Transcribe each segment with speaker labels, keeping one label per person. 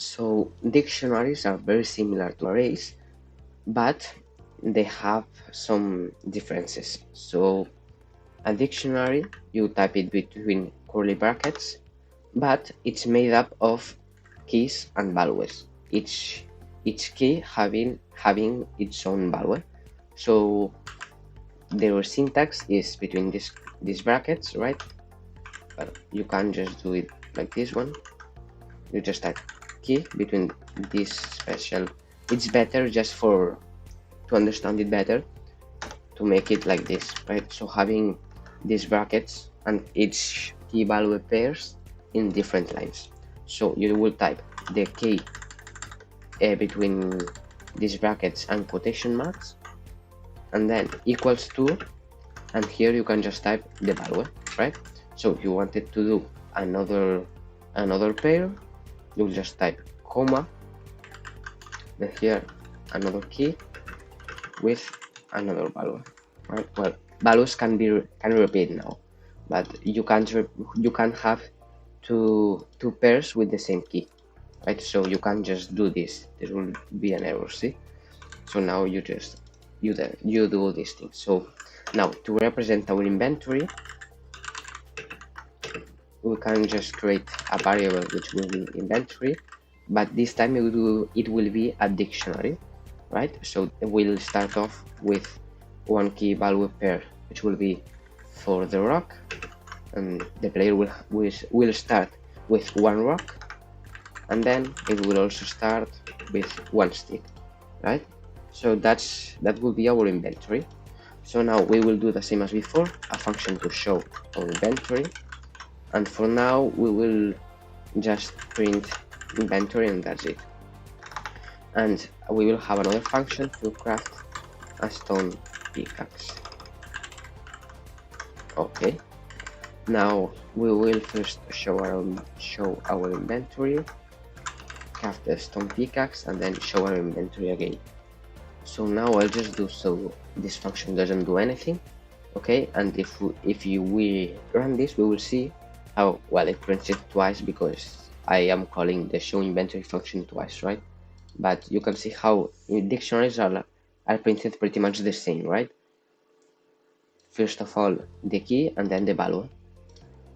Speaker 1: So dictionaries are very similar to arrays, but they have some differences. So a dictionary, you type it between curly brackets, but it's made up of keys and values. Each key having its own value. So their syntax is between these brackets, right? But you can just do it like this one. You just type key between this special. It's better just for to understand it better to make it like this, right? So having these brackets and each key value pairs in different lines. So you will type the key between these brackets and quotation marks, and then equals to, and here you can just type the value, right? So if you wanted to do another pair, you'll just type comma, then here another key with another value, right? Well, values can repeat now, but you can't have two pairs with the same key, right? So you can't just do this. There will be an error. See? So now you do these things. So now to represent our inventory, we can just create a variable which will be inventory, but this time it will be a dictionary, right? So we'll start off with one key value pair, which will be for the rock, and the player will start with one rock, and then it will also start with one stick, right? So that will be our inventory. So now we will do the same as before, a function to show our inventory, and for now we will just print inventory and that's it. And we will have another function to craft a stone pickaxe. Okay, now we will first show our inventory, craft the stone pickaxe, and then show our inventory again. So now I'll just do so this function doesn't do anything. Okay, and if we run this, we will see how well it prints it twice because I am calling the show inventory function twice, right? But you can see how dictionaries are printed pretty much the same, right? First of all the key and then the value,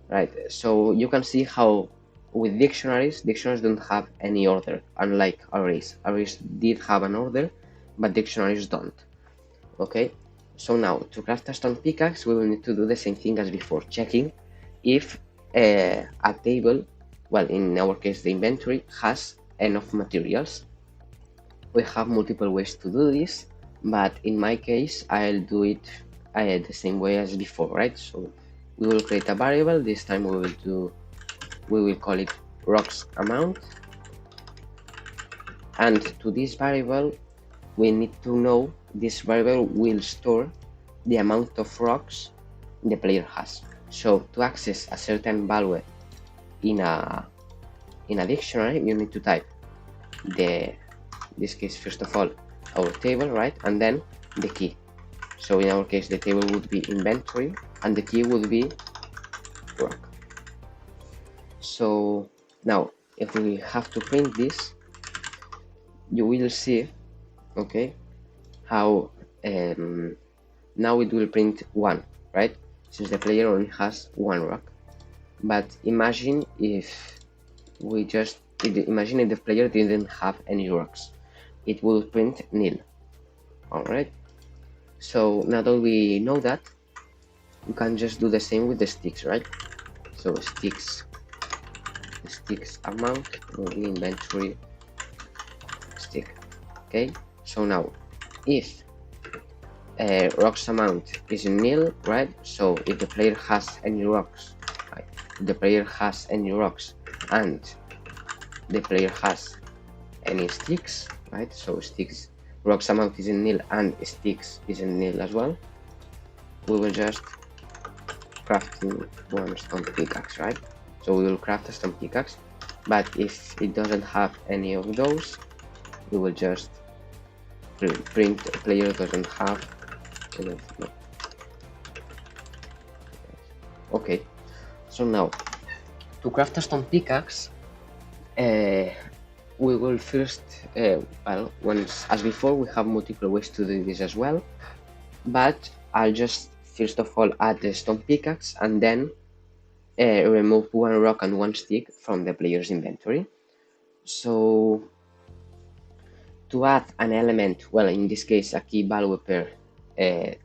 Speaker 1: right? So you can see how with dictionaries don't have any order, unlike arrays. Arrays did have an order, but dictionaries don't. Okay, so now to craft a stone pickaxe, we will need to do the same thing as before, checking if a table, well, in our case the inventory, has enough materials. We have multiple ways to do this, but in my case I'll do it the same way as before, right? So we will create a variable. This time we will call it rocks amount, and to this variable we need to know this variable will store the amount of rocks the player has. So to access a certain value in a dictionary, you need to type this case first of all our table, right, and then the key. So in our case the table would be inventory and the key would be rock. So now if we have to print this, you will see, okay, how now it will print 1, right, since the player only has one rock. But imagine if the player didn't have any rocks, it will print nil. Alright, so now that we know that, you can just do the same with the sticks, right? So sticks amount will be inventory stick. Okay, so now if rocks amount is nil, right? So if the player has any rocks, right? If the player has any rocks and the player has any sticks, right? So sticks, rocks amount is in nil and sticks is in nil as well. We will just craft one stone pickaxe, right? So we will craft a stone pickaxe, but if it doesn't have any of those, we will just print player doesn't have enough. No. Okay, so now to craft a stone pickaxe, we will first, well, once as before, we have multiple ways to do this as well, but I'll just first of all add the stone pickaxe and then remove one rock and one stick from the player's inventory. So to add an element, well, in this case a key value pair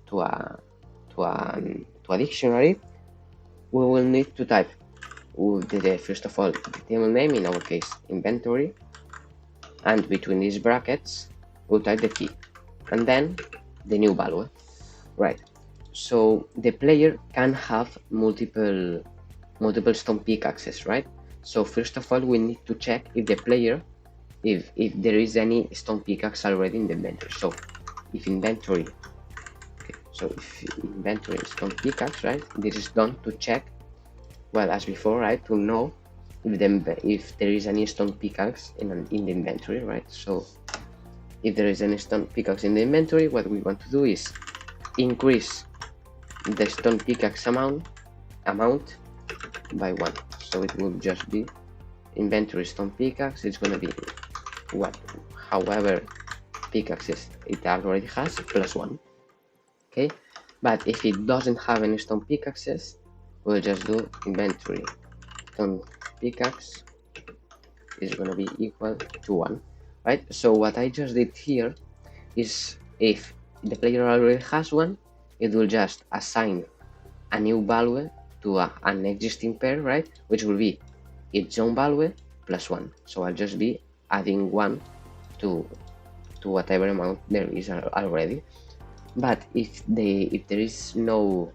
Speaker 1: to a dictionary, we will need to type first of all the table name, in our case inventory, and between these brackets we'll type the key and then the new value, right? So the player can have multiple stone pickaxes, right? So first of all we need to check if the player, if there is any stone pickaxe already in the inventory. So if inventory, okay, so if inventory stone pickaxe, right, this is done to check, well, as before, right, to know if there is any stone pickaxe in the inventory, right? So if there is any stone pickaxe in the inventory, what we want to do is increase the stone pickaxe amount by 1. So it will just be inventory stone pickaxe, it's going to be what, however pickaxes it already has, plus 1. Okay, but if it doesn't have any stone pickaxes, we'll just do inventory stone pickaxe is going to be equal to 1, right? So what I just did here is, if the player already has one, it will just assign a new value to an existing pair, right, which will be its own value plus 1. So I'll just be adding 1 to whatever amount there is already. But if there is no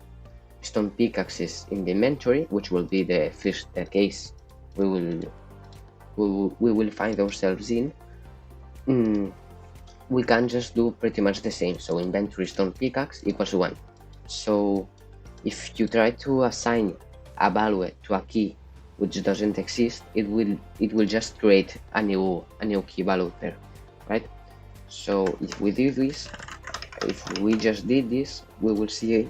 Speaker 1: stone pickaxes in the inventory, which will be the first case we will find ourselves in, we can just do pretty much the same. So inventory stone pickaxe equals 1. So if you try to assign a value to a key which doesn't exist, it will just create a new key value pair, right? So if we do this, if we just did this, we will see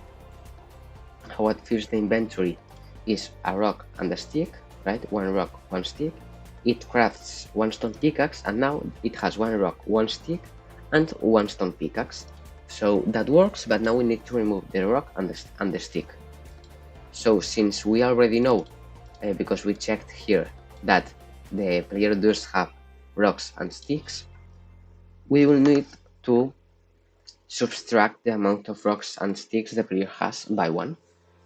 Speaker 1: how at first the inventory is a rock and a stick, right? One rock, one stick. It crafts one stone pickaxe, and now it has one rock, one stick, and one stone pickaxe. So that works, but now we need to remove the rock and the stick. So since we already know, because we checked here, that the player does have rocks and sticks, we will need to subtract the amount of rocks and sticks the player has by 1.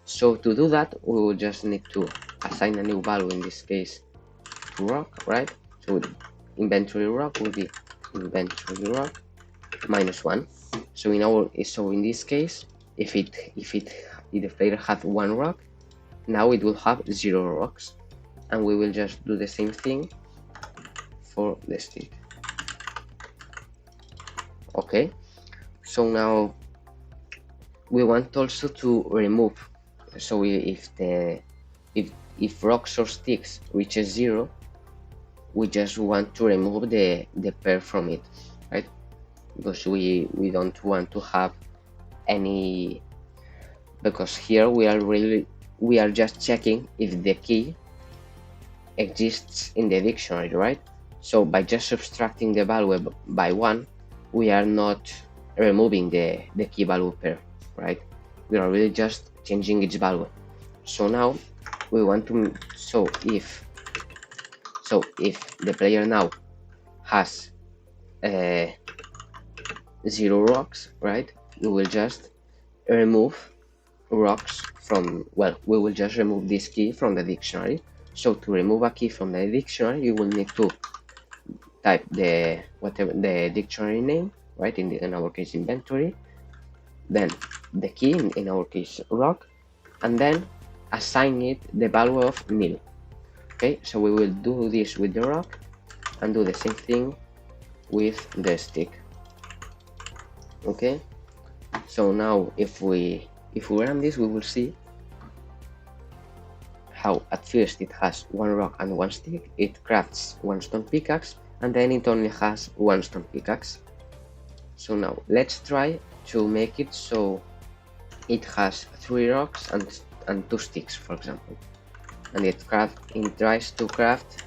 Speaker 1: So to do that, we will just need to assign a new value, in this case to rock, right? So inventory rock will be inventory rock minus 1. So in this case, if the player had 1 rock, now it will have 0 rocks, and we will just do the same thing for the stick. Okay, so now we want also to remove, so if rocks or sticks reaches 0, we just want to remove the pair from it, right? Because we don't want to have any, because here we are just checking if the key exists in the dictionary, right? So by just subtracting the value by 1, we are not removing the key value pair, right? We are really just changing its value. So now we want to, so if the player now has 0 rocks, right, we will just remove rocks from, well, we will just remove this key from the dictionary. So to remove a key from the dictionary, you will need to type the dictionary name, right, in our case inventory, then the key, in our case rock, and then assign it the value of nil. Okay, so we will do this with the rock and do the same thing with the stick. Okay, so now if we run this, we will see how at first it has 1 rock and 1 stick, it crafts 1 stone pickaxe, and then it only has 1 stone pickaxe. So now let's try to make it so it has 3 rocks and 2 sticks, for example, and it tries to craft,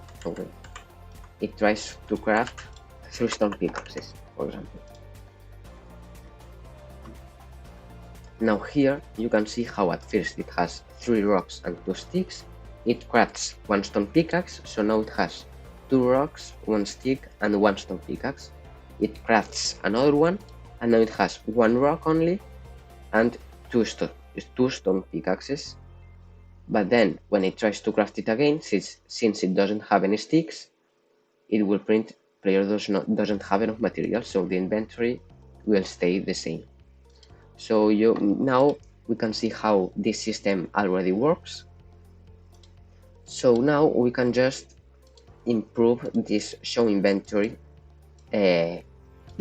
Speaker 1: it tries to craft 3 stone pickaxes, for example. Now here you can see how at first it has 3 rocks and 2 sticks. It crafts 1 stone pickaxe, so now it has 2 rocks, 1 stick and 1 stone pickaxe. It crafts another one, and now it has 1 rock only and 2 stone pickaxes. But then when it tries to craft it again, since it doesn't have any sticks, it will print player doesn't have enough material, so the inventory will stay the same. So now we can see how this system already works. So now we can just improve this show inventory the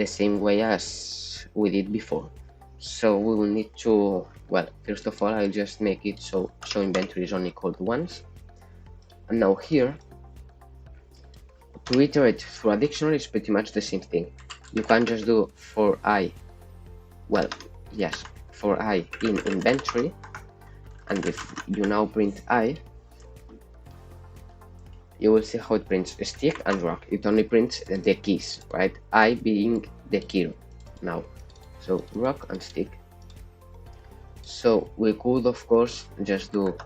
Speaker 1: same way as we did before. So we will need to, well, first of all, I'll just make it so show inventory is only called once. And now here, to iterate through a dictionary is pretty much the same thing. You can just do for I, well, yes, for I in inventory, and if you now print I, you will see how it prints stick and rock. It only prints the keys, right? I being the key now. So rock and stick. So we could of course just do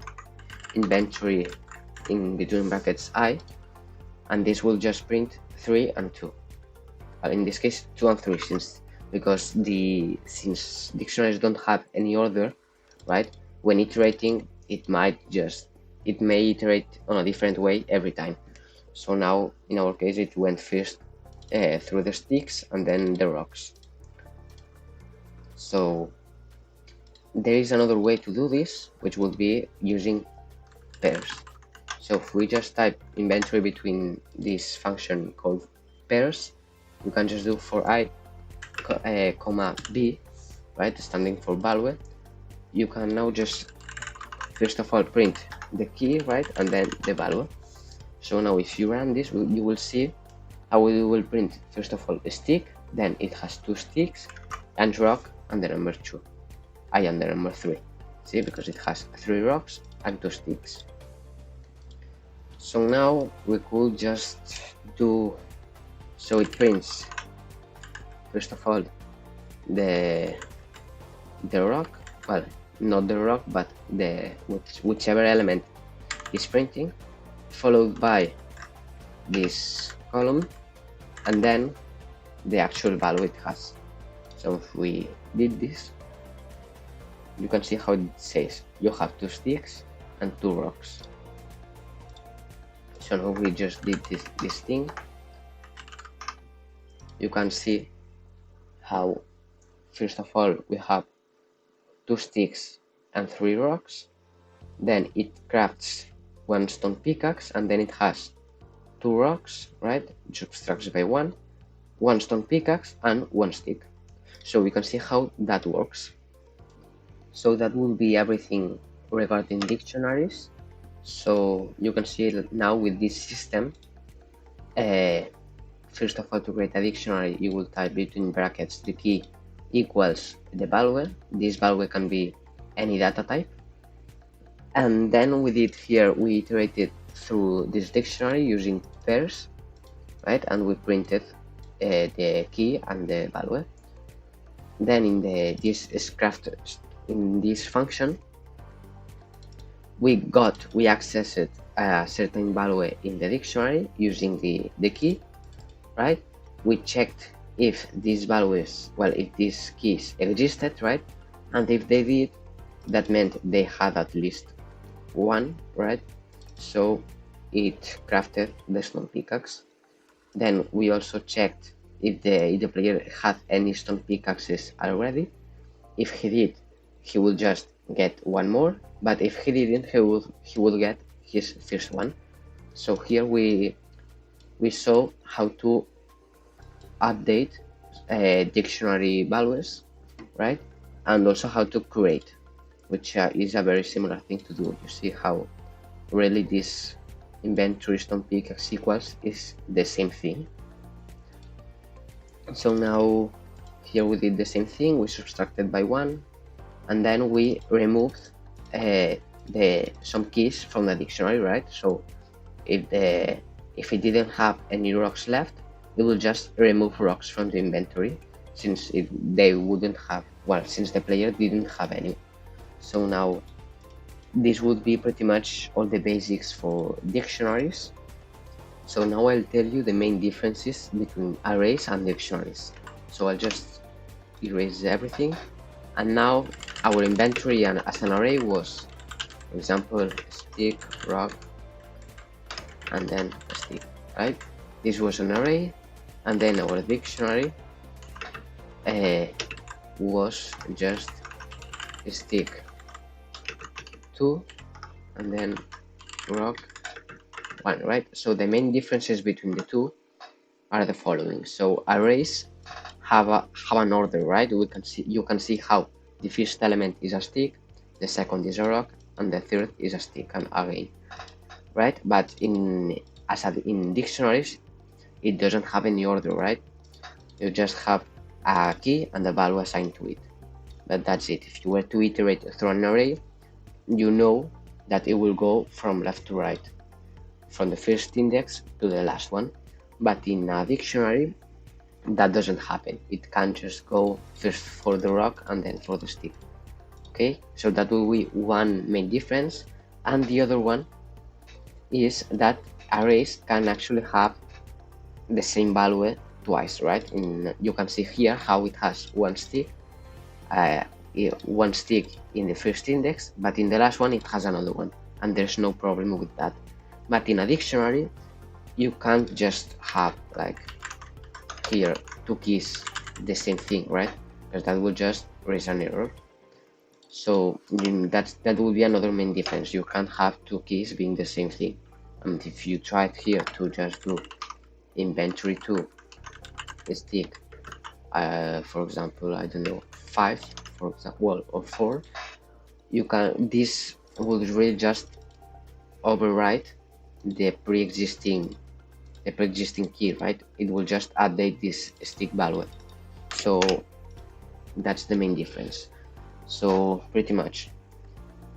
Speaker 1: inventory in between brackets I, and this will just print 3 and 2. In this case 2 and 3, because since dictionaries don't have any order, right? When iterating, it may iterate on a different way every time. So now in our case it went first through the sticks and then the rocks. So there is another way to do this, which would be using pairs. So if we just type inventory between this function called pairs, we can just do for I, comma b, right, standing for value. You can now just first of all print the key, right, and then the value. So now if you run this, you will see how we will print first of all a stick, then it has 2 sticks, and rock and the number 2, I and the number 3. See, because it has 3 rocks and 2 sticks. So now we could just do, so it prints first of all the rock, well, not the rock, but whichever element is printing, followed by this column, and then the actual value it has. So if we did this, you can see how it says you have 2 sticks and 2 rocks. So now we just did this thing. You can see how first of all we have 2 sticks and 3 rocks, then it crafts 1 stone pickaxe, and then it has 2 rocks, right, which subtracts by 1 stone pickaxe and 1 stick. So we can see how that works. So that will be everything regarding dictionaries. So you can see that now with this system, first of all, to create a dictionary, you will type between brackets the key equals the value. This value can be any data type. And then we did here, we iterated through this dictionary using pairs, right? And we printed the key and the value. Then in this function, we accessed a certain value in the dictionary using the key, right? We checked if these values, well, if these keys existed, right? And if they did, that meant they had at least 1, right? So it crafted the stone pickaxe. Then we also checked if the player had any stone pickaxes already. If he did, he will just get 1 more, but if he didn't, he will get his first one. So here we saw how to update dictionary values, right? And also how to create, which is a very similar thing to do. You see how really this inventory stone pickaxe equals is the same thing. So now here we did the same thing. We subtracted by 1, and then we removed some keys from the dictionary, right? So if if it didn't have any rocks left, it will just remove rocks from the inventory, since they wouldn't have, well, since the player didn't have any. So now this would be pretty much all the basics for dictionaries. So now I'll tell you the main differences between arrays and dictionaries. So I'll just erase everything, and now our inventory as an array was, for example, stick, rock, and then a stick, right? This was an array, and then our dictionary was just stick 2 and then rock 1, right? So the main differences between the two are the following. So arrays have an order, right? You can see how the first element is a stick, the second is a rock, and the third is a stick, and again, right? But in dictionaries, it doesn't have any order, right? You just have a key and a value assigned to it. But that's it. If you were to iterate through an array, you know that it will go from left to right, from the first index to the last one. But in a dictionary, that doesn't happen. It can't just go first for the rock and then for the stick. Okay, so that will be one main difference. And the other one is that arrays can actually have the same value twice, right? You can see here how it has one stick in the first index, but in the last one it has another one, and there's no problem with that. But in a dictionary, you can't just have like here two keys the same thing, right? Because that will just raise an error. So that will be another main difference. You can't have two keys being the same thing. And if you tried here to just do inventory 2 stick, for example, I don't know, 5, for example, well, or 4, this would really just overwrite the pre-existing key, right? It will just update this stick value. So that's the main difference. So pretty much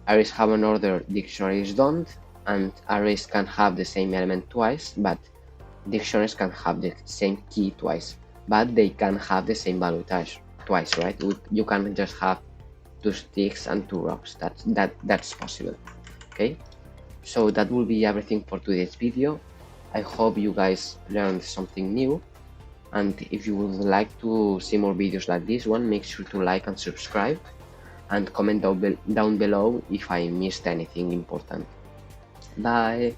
Speaker 1: arrays have an order, dictionaries don't, and arrays can have the same element twice, but dictionaries can have the same key twice, but they can have the same value twice, right? You can just have 2 sticks and 2 rocks. That's possible. Okay, so that will be everything for today's video. I hope you guys learned something new, and if you would like to see more videos like this one, make sure to like and subscribe, and comment down below if I missed anything important. Bye.